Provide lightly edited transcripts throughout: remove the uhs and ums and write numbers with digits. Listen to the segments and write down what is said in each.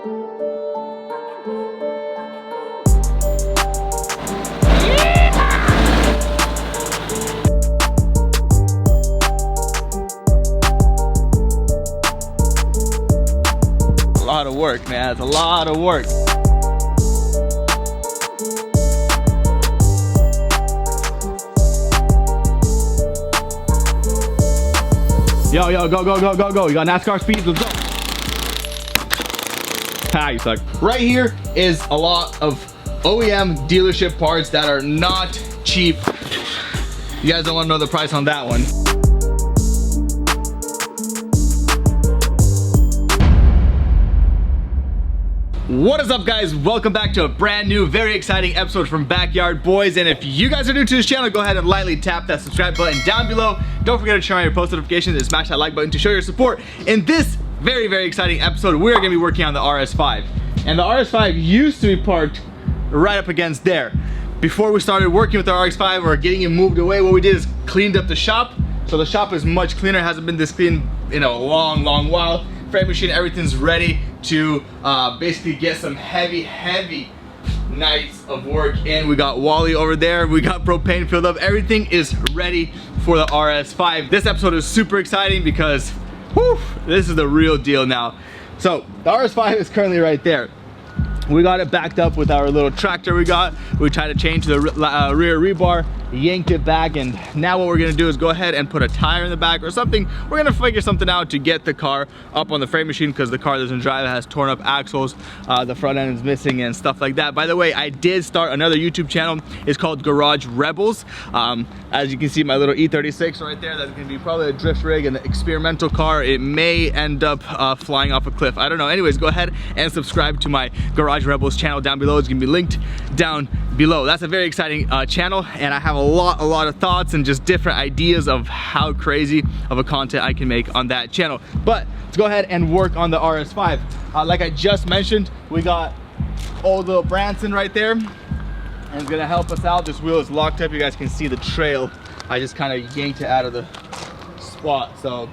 A lot of work, man. It's a lot of work. Yo, go. You got NASCAR speeds, let's go. Ah, you suck. Right here is a lot of OEM dealership parts that are not cheap. You guys don't want to know the price on that one. What is up, guys? Welcome back to a brand new, very exciting episode from Backyard Boys. And if you guys are new to this channel, go ahead and lightly tap that subscribe button down below. Don't forget to turn on your post notifications and smash that like button to show your support. In this very, very exciting episode, we're gonna be working on the RS5. And the RS5 used to be parked right up against there. Before we started working with the RS5 or getting it moved away, what we did is cleaned up the shop. So the shop is much cleaner. It hasn't been this clean in a long while. Frame machine, everything's ready to basically get some heavy nights of work in. We got Wally over there, we got propane filled up, everything is ready for the RS5. This episode is super exciting because whew, this is the real deal now. So the RS5 is currently right there. We got it backed up with our little tractor we got. We tried to change the rear rebar, yanked it back, and now what we're gonna do is go ahead and put a tire in the back or something. We're gonna figure something out to get the car up on the frame machine because the car doesn't drive. It has torn up axles, the front end is missing and stuff like that. By the way, I did start another YouTube channel. It's called Garage Rebels. As you can see, my little E36 right there, that's gonna be probably a drift rig, an experimental car. It may end up flying off a cliff, I don't know. Anyways, go ahead and subscribe to my Garage Rebels channel down below. It's gonna be linked down below. That's a very exciting channel, and I have a lot of thoughts and just different ideas of how crazy of a content I can make on that channel. But let's go ahead and work on the RS5. Like I just mentioned, we got old little Branson right there, and it's gonna help us out. This wheel is locked up. You guys can see the trail. I just kind of yanked it out of the spot, so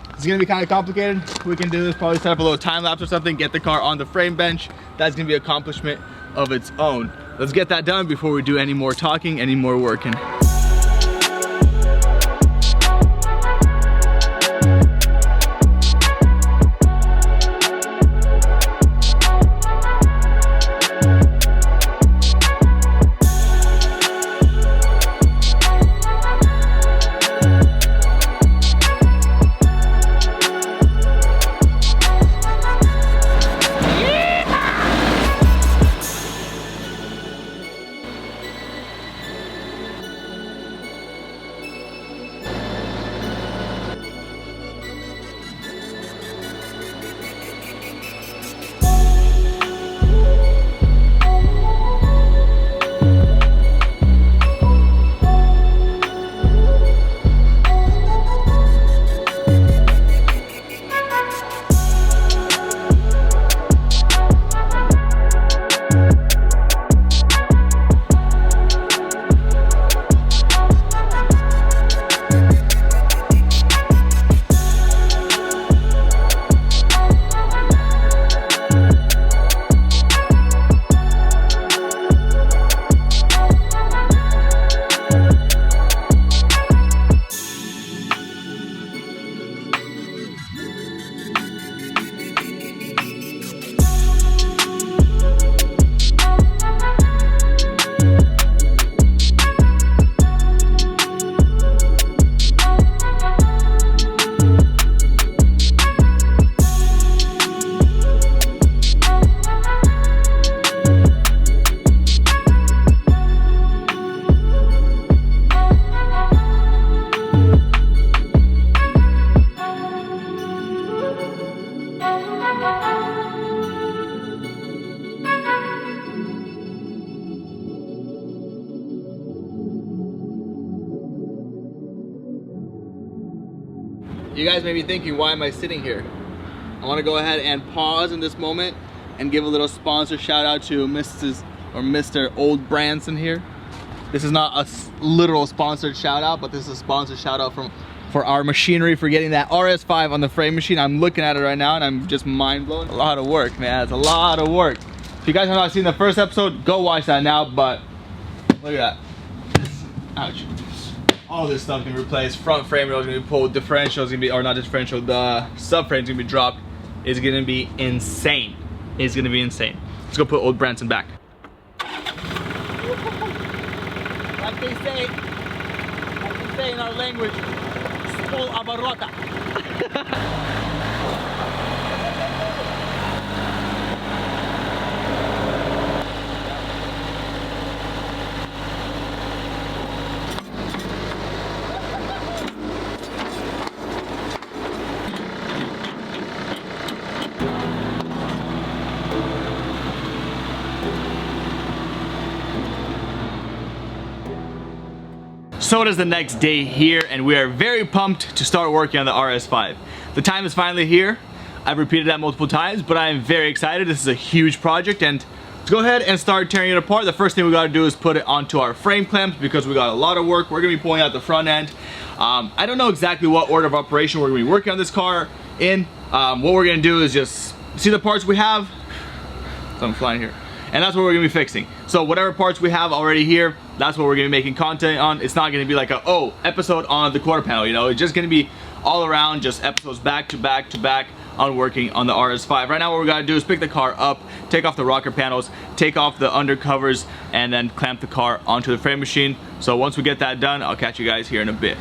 it's gonna be kind of complicated. We can do this, probably set up a little time lapse or something, get the car on the frame bench. That's gonna be an accomplishment of its own. Let's get that done before we do any more talking, any more working. You guys may be thinking, why am I sitting here? I want to go ahead and pause in this moment and give a little sponsor shout out to Mrs. or Mr. Old Branson here. This is not a literal sponsored shout out, but this is a sponsored shout out for our machinery, for getting that RS5 on the frame machine. I'm looking at it right now and I'm just mind blown. A lot of work, man. It's a lot of work. If you guys have not seen the first episode, go watch that now. But look at that. Ouch. All this stuff gonna be replaced. Front frame rail is gonna be pulled. Differential is gonna be, or not differential, the subframe is gonna be dropped. It's gonna be insane. It's gonna be insane. Let's go put old Branson back. Like they say in our language, full abarota. So it is the next day here and we are very pumped to start working on the RS5. The time is finally here. I've repeated that multiple times, but I am very excited. This is a huge project and let's go ahead and start tearing it apart. The first thing we gotta do is put it onto our frame clamps because we got a lot of work. We're gonna be pulling out the front end. I don't know exactly what order of operation we're gonna be working on this car in. What we're gonna do is just see the parts we have. So I'm flying here. And that's what we're gonna be fixing. So whatever parts we have already here, that's what we're gonna be making content on. It's not gonna be like a, oh, episode on the quarter panel, you know? It's just gonna be all around, just episodes back to back to back on working on the RS5. Right now what we gotta do is pick the car up, take off the rocker panels, take off the undercovers, and then clamp the car onto the frame machine. So once we get that done, I'll catch you guys here in a bit.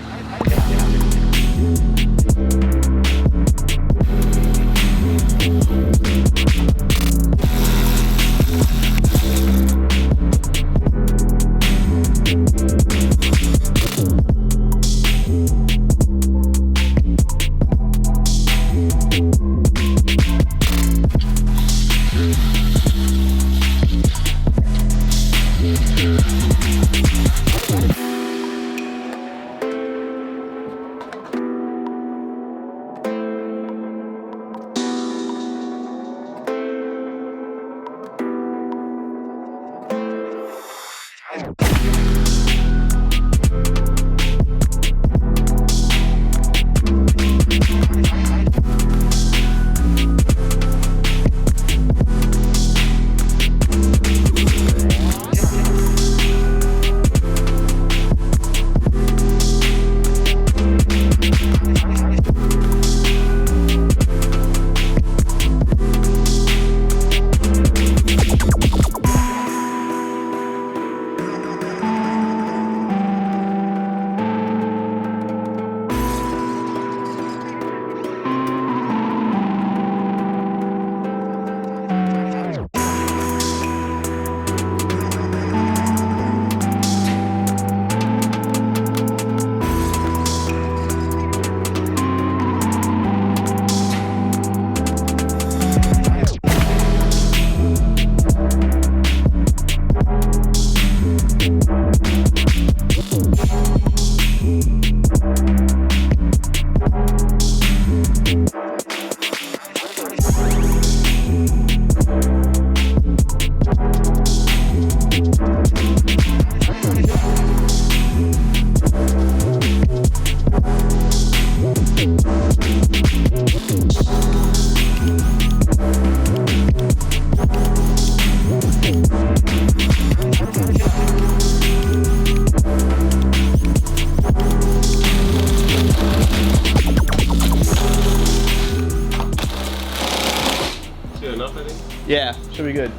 Yeah, should be good.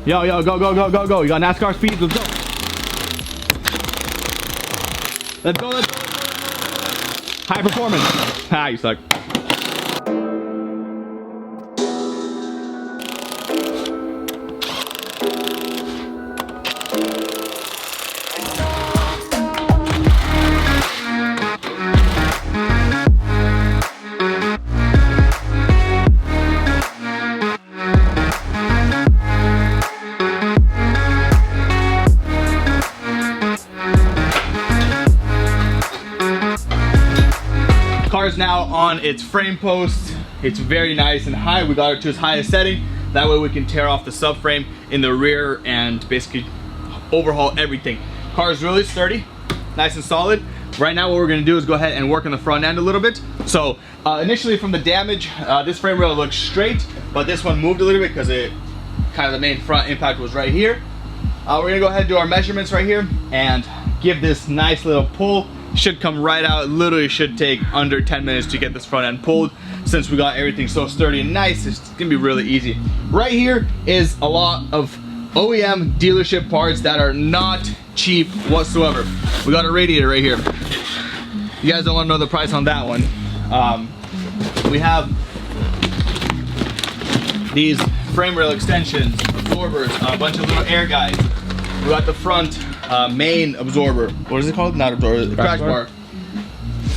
Yo, go, go, go, go, go. You got NASCAR speed, let's go. Let's go, let's go. High performance. Ah, you suck. Car's now on its frame post. It's very nice and high. We got it to its highest setting. That way we can tear off the subframe in the rear and basically overhaul everything. Car is really sturdy. nice and solid. Right now what we're gonna do is go ahead and work on the front end a little bit. So initially from the damage, this frame rail looks straight, but this one moved a little bit because it kind of the main front impact was right here. We're gonna go ahead and do our measurements right here and give this nice little pull. Should come right out. It literally should take under 10 minutes to get this front end pulled. Since we got everything so sturdy and nice, it's gonna be really easy. Right here is a lot of OEM dealership parts that are not cheap whatsoever. We got a radiator right here. You guys don't want to know the price on that one. We have these frame rail extensions, absorbers, a bunch of little air guides. We got the front main absorber. What is it called? Not absorber, the crash bar.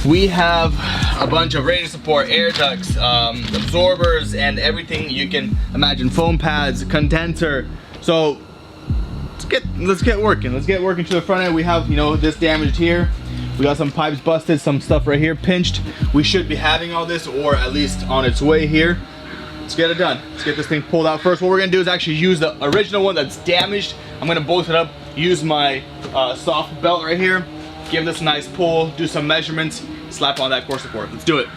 We have a bunch of radiator support, air ducts, absorbers, and everything you can imagine. Foam pads, condenser. So let's get working. Let's get working to the front end. We have, you know, this damaged here. We got some pipes busted, some stuff right here pinched. We should be having all this, or at least on its way here. Let's get it done. Let's get this thing pulled out first. What we're gonna do is actually use the original one that's damaged. I'm gonna bolt it up, use my soft belt right here, give this a nice pull, do some measurements, slap on that core support. Let's do it.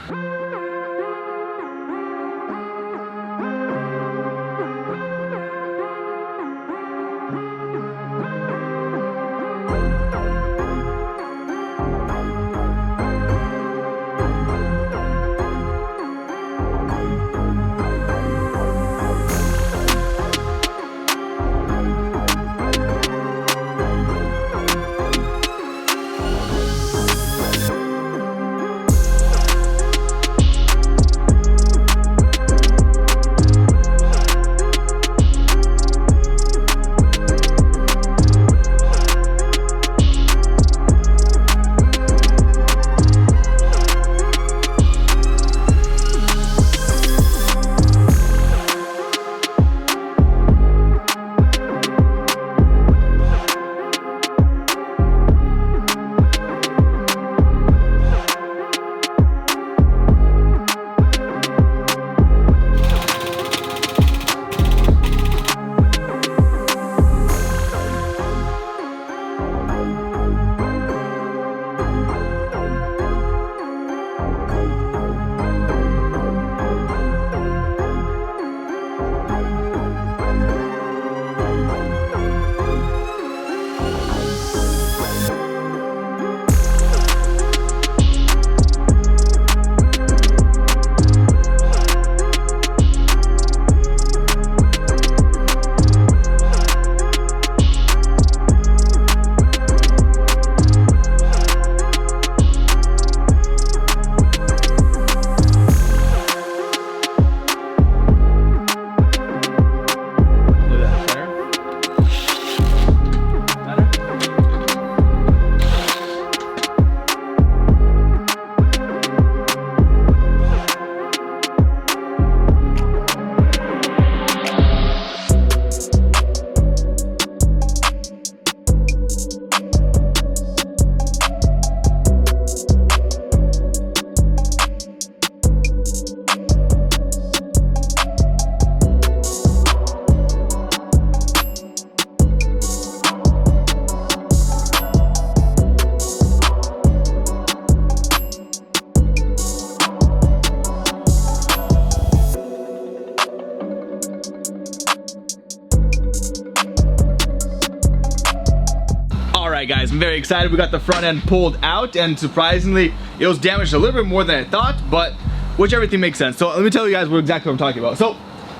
Alright guys, I'm very excited. We got the front end pulled out, and surprisingly it was damaged a little bit more than I thought, but which everything makes sense. So let me tell you guys exactly what I'm talking about. So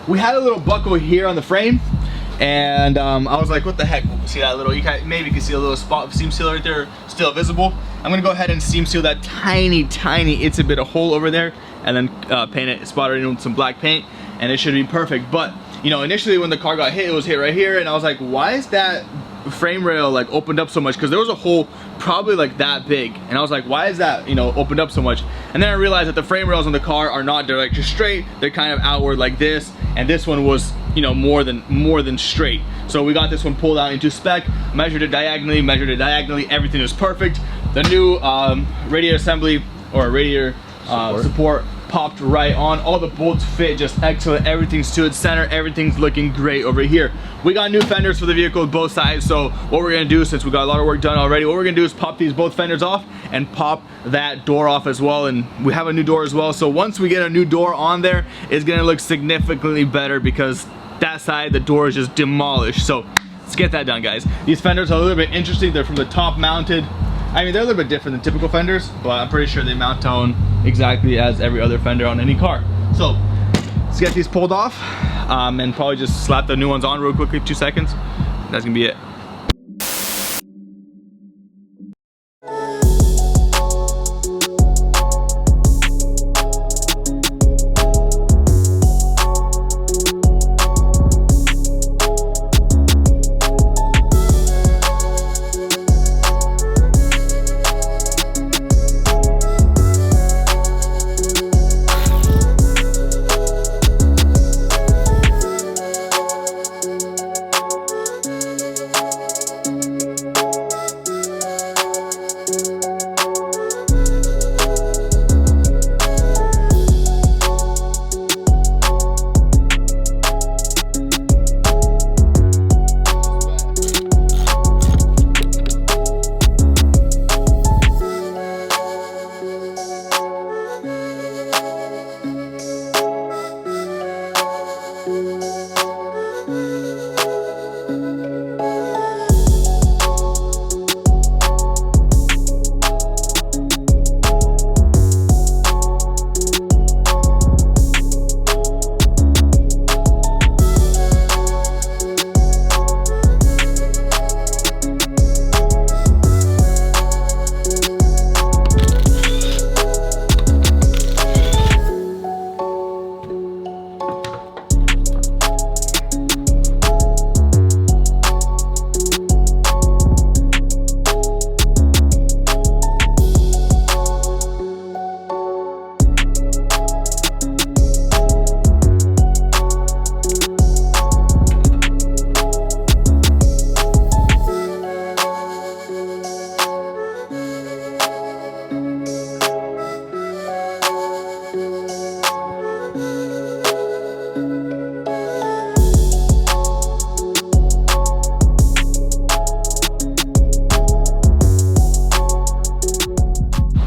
we had a little buckle here on the frame, and I was like, what the heck? See that little, maybe you can see a little spot of seam seal right there still visible. I'm gonna go ahead and seam seal that tiny it's a bit of hole over there, and then paint it, spot it in with some black paint, and it should be perfect. But you know, initially when the car got hit, it was hit right here, and I was like, why is that frame rail like opened up so much? Because there was a hole probably like that big, and I was like, why is that, you know, opened up so much? And then I realized that the frame rails on the car are not, they're like just straight, they're kind of outward like this, and this one was, you know, more than straight. So we got this one pulled out into spec, measured it diagonally, everything is perfect. The new radiator assembly or radiator support popped right on. All the bolts fit just excellent. Everything's to its center. Everything's looking great over here. We got new fenders for the vehicle both sides, so what we're gonna do, since we got a lot of work done already, what we're gonna do is pop these both fenders off and pop that door off as well. And we have a new door as well, so once we get a new door on there, it's gonna look significantly better because that side, the door is just demolished. So let's get that done, guys. These fenders are a little bit interesting. They're from the top mounted. I mean, they're a little bit different than typical fenders, but I'm pretty sure they mount on exactly as every other fender on any car. So let's get these pulled off and probably just slap the new ones on real quickly, 2 seconds. That's gonna be it.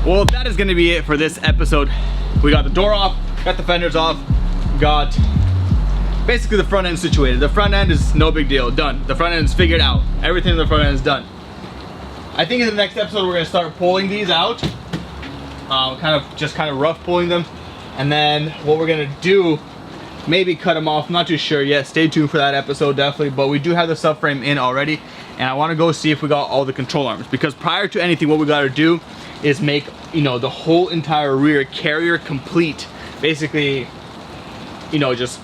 Well, that is gonna be it for this episode. We got the door off, got the fenders off, got basically the front end situated. The front end is no big deal, done. The front end is figured out. Everything in the front end is done. I think in the next episode we're gonna start pulling these out. Kind of rough pulling them. And then what we're gonna do, maybe cut them off, not too sure yet. Stay tuned for that episode, definitely. But we do have the subframe in already. And I wanna go see if we got all the control arms. Because prior to anything, what we gotta do is make, you know, the whole entire rear carrier complete. Basically, you know, just,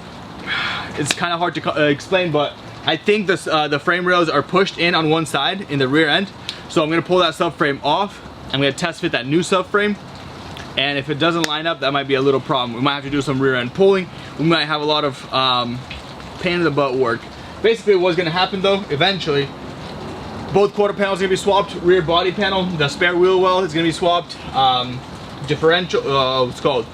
it's kind of hard to explain, but I think this, the frame rails are pushed in on one side in the rear end. So I'm gonna pull that subframe off. I'm gonna test fit that new subframe. And if it doesn't line up, that might be a little problem. We might have to do some rear end pulling. We might have a lot of pain in the butt work. Basically what's gonna happen though, eventually, both quarter panels are gonna be swapped. Rear body panel, the spare wheel well is gonna be swapped. Differential, what's called?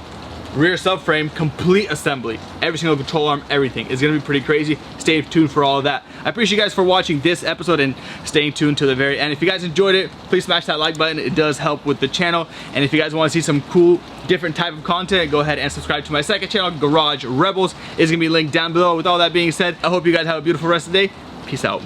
Rear subframe, complete assembly. Every single control arm, everything. It's gonna be pretty crazy. Stay tuned for all of that. I appreciate you guys for watching this episode and staying tuned to the very end. If you guys enjoyed it, please smash that like button. It does help with the channel. And if you guys wanna see some cool, different type of content, go ahead and subscribe to my second channel, Garage Rebels. It's gonna be linked down below. With all that being said, I hope you guys have a beautiful rest of the day. Peace out.